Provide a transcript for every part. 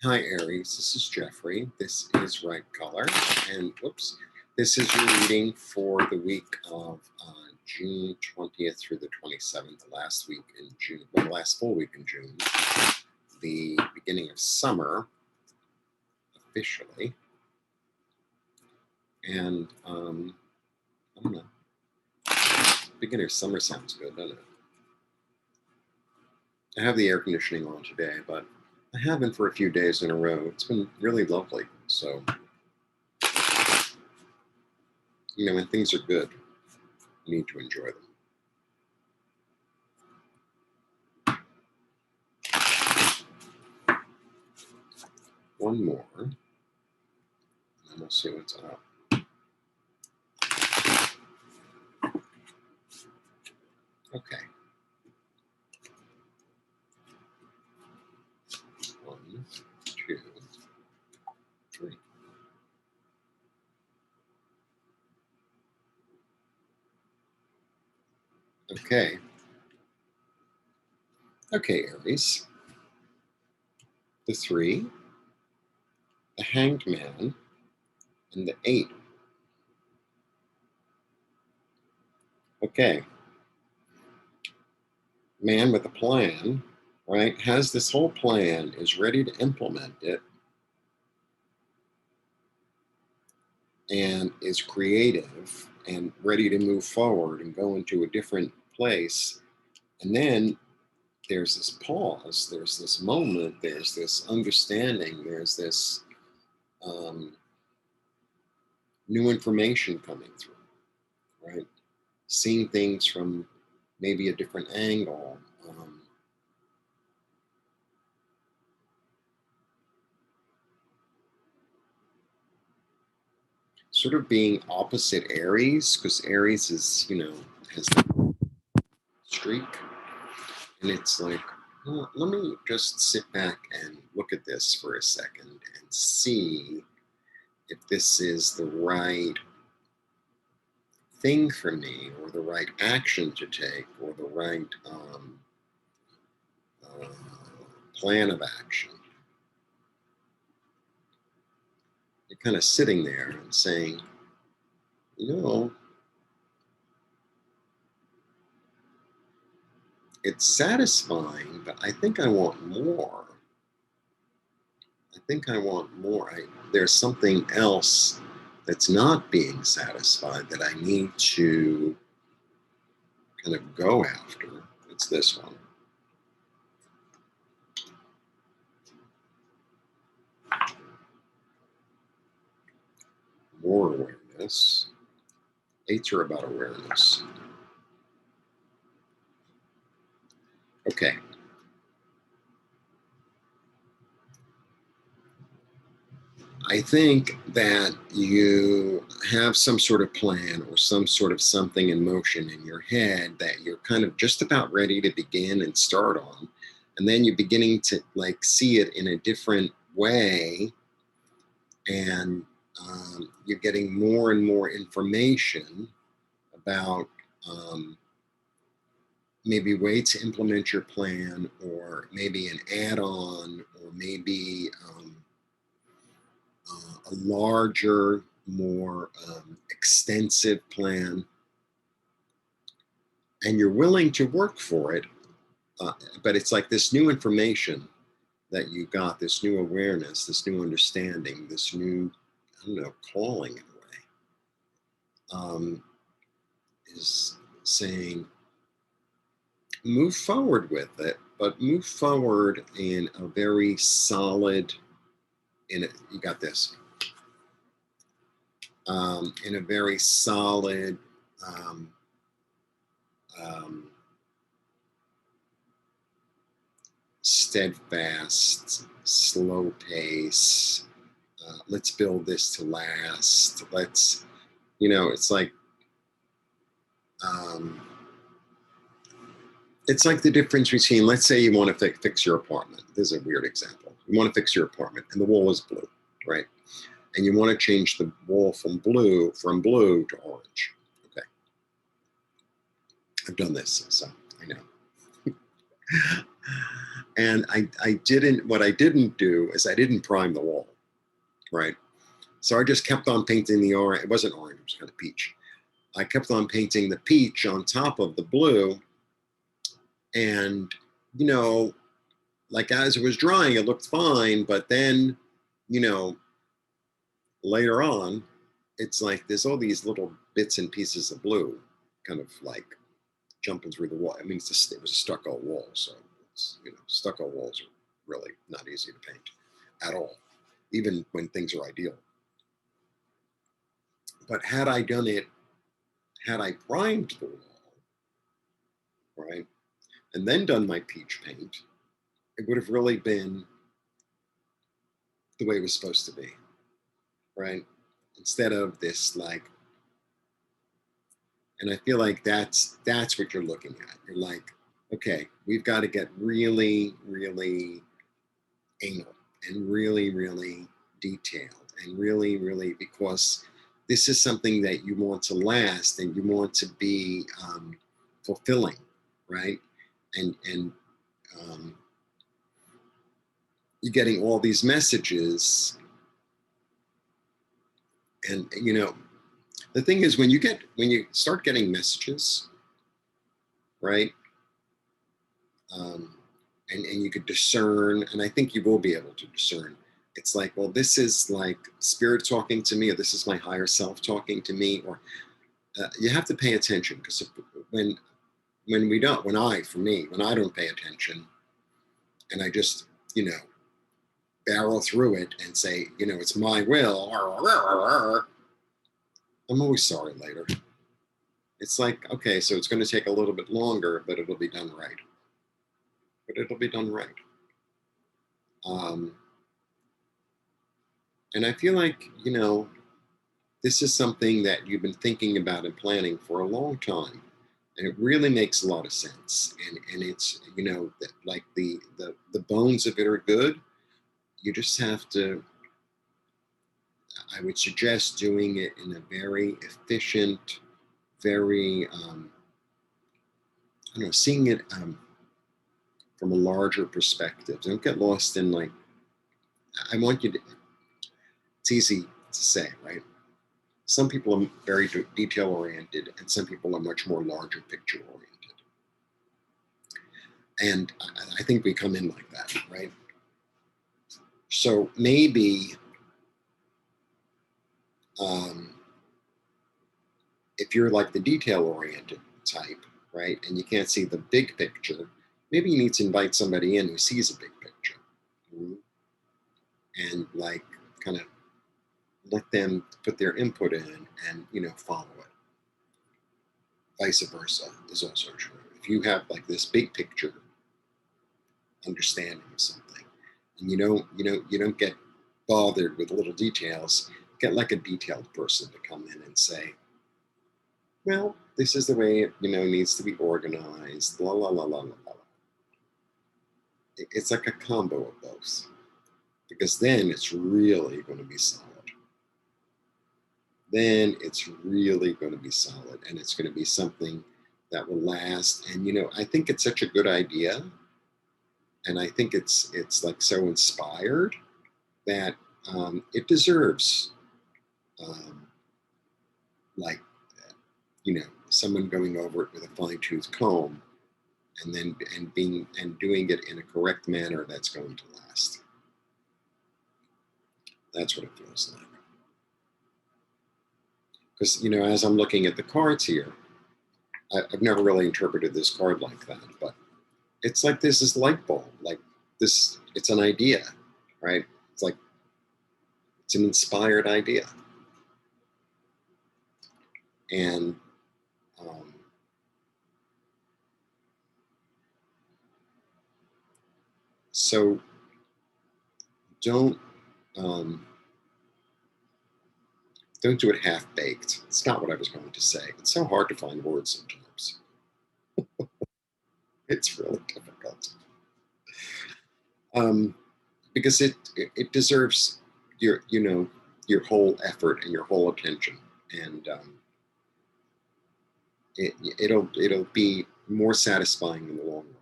Hi, Aries. This is Jeffrey. This is Right Color. And whoops, this is your reading for the week of June 20th through the 27th, the last week in June, well, the last full week in June, the beginning of summer, officially. And I don't know. Beginning of summer sounds good, doesn't it? I have the air conditioning on today, but I haven't for a few days in a row. It's been really lovely. So, when things are good, you need to enjoy them. One more, and then we'll see what's up. Okay. 1, 2, 3. Okay. Okay, Aries. The 3, the Hanged Man, and the 8. Okay. Man with a plan, right, has this whole plan, is ready to implement it, and is creative and ready to move forward and go into a different place. And then there's this pause, there's this moment, there's this understanding, there's this new information coming through, right? Seeing things from maybe a different angle. Sort of being opposite Aries, because Aries is, has that streak. And it's like, well, let me just sit back and look at this for a second and see if this is the right thing for me, or the right action to take, or the right plan of action. You're kind of sitting there and saying, it's satisfying, but I think I want more. I think I want more. There's something else that's not being satisfied that I need to kind of go after. It's this one. More awareness. 8s are about awareness. Okay. I think that you have some sort of plan or some sort of something in motion in your head that you're kind of just about ready to begin and start on. And then you're beginning to see it in a different way. And you're getting more and more information about maybe way to implement your plan, or maybe an add-on, or maybe a larger, more extensive plan, and you're willing to work for it, but it's like this new information that you got, this new awareness, this new understanding, this new, calling in a way, is saying, move forward with it, but move forward in a very solid, you got this, in a very solid, steadfast, slow pace. Let's build this to last. Let's, it's like, it's like the difference between, let's say you want to fix your apartment. This is a weird example. You want to fix your apartment and the wall is blue, right? And you want to change the wall from blue to orange. Okay. I've done this, so I know. And what I didn't do is I didn't prime the wall, right? So I just kept on painting the orange. It wasn't orange, it was kind of peach. I kept on painting the peach on top of the blue. And, you know, like as it was drying, it looked fine. But then, you know, later on, it's like there's all these little bits and pieces of blue kind of like jumping through the wall. I mean, it was a stucco wall. So, stucco walls are really not easy to paint at all, even when things are ideal. But had I done it, had I primed the wall, right, and then done my peach paint, it would have really been the way it was supposed to be, right? Instead of this like, and I feel like that's what you're looking at. You're like, okay, we've got to get really, really anal and really, really detailed and really, really, because this is something that you want to last and you want to be fulfilling, right? And you're getting all these messages, and the thing is when you start getting messages, right? Um, and you could discern, and I think you will be able to discern. It's like, well, this is like spirit talking to me, or this is my higher self talking to me, or you have to pay attention, because when we don't, when I don't pay attention, and I just barrel through it and say, it's my will, I'm always sorry later. It's like, okay, so it's going to take a little bit longer, but it'll be done right. But it'll be done right. Um, and I feel like, this is something that you've been thinking about and planning for a long time. And it really makes a lot of sense. And it's, like the bones of it are good. You just have to, I would suggest doing it in a very efficient, very, I don't know, seeing it from a larger perspective. Don't get lost in like, I want you to, it's easy to say, right? Some people are very detail oriented, and some people are much more larger picture oriented. And I think we come in like that, right? So maybe um, if you're like the detail oriented type, right, and you can't see the big picture, maybe you need to invite somebody in who sees a big picture, and like kind of let them put their input in and follow it. Vice versa is also true. If you have like this big picture understanding of something, and you don't get bothered with little details, get like a detailed person to come in and say, well, this is the way it needs to be organized, la la la la la la. It's like a combo of those, because then it's really going to be solid. Then it's really going to be solid, and it's going to be something that will last. And I think it's such a good idea, and I think it's like so inspired that it deserves um, like someone going over it with a fine-tooth comb, and then doing it in a correct manner that's going to last. That's what it feels like. Because as I'm looking at the cards here, I've never really interpreted this card like that, but it's like this is light bulb, like this. It's an idea, right? It's like it's an inspired idea, and um, so don't um, don't do it half baked. It's not what I was going to say. It's so hard to find words sometimes. It's really difficult, because it deserves your whole effort and your whole attention, and it'll be more satisfying in the long run.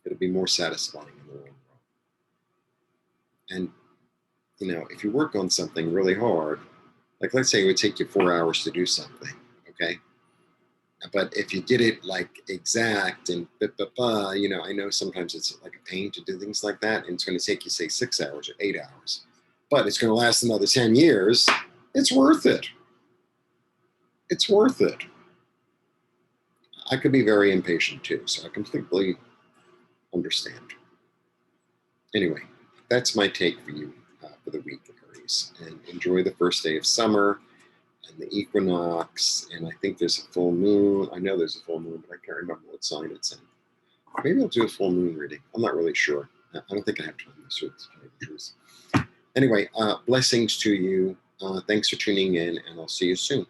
It'll be more satisfying in the long run. And, if you work on something really hard, like let's say it would take you 4 hours to do something, okay? But if you did it like exact and I know sometimes it's like a pain to do things like that, and it's going to take you, say, 6 hours or 8 hours, but it's going to last another 10 years. It's worth it. It's worth it. I could be very impatient too, so I completely understand. Anyway, that's my take for you for the week, Aries. And enjoy the first day of summer and the equinox. And I think there's a full moon. I know there's a full moon, but I can't remember what sign it's in. Maybe I'll do a full moon reading. I'm not really sure. I don't think I have time this week, to tell you the truth. Anyway, blessings to you. Thanks for tuning in, and I'll see you soon.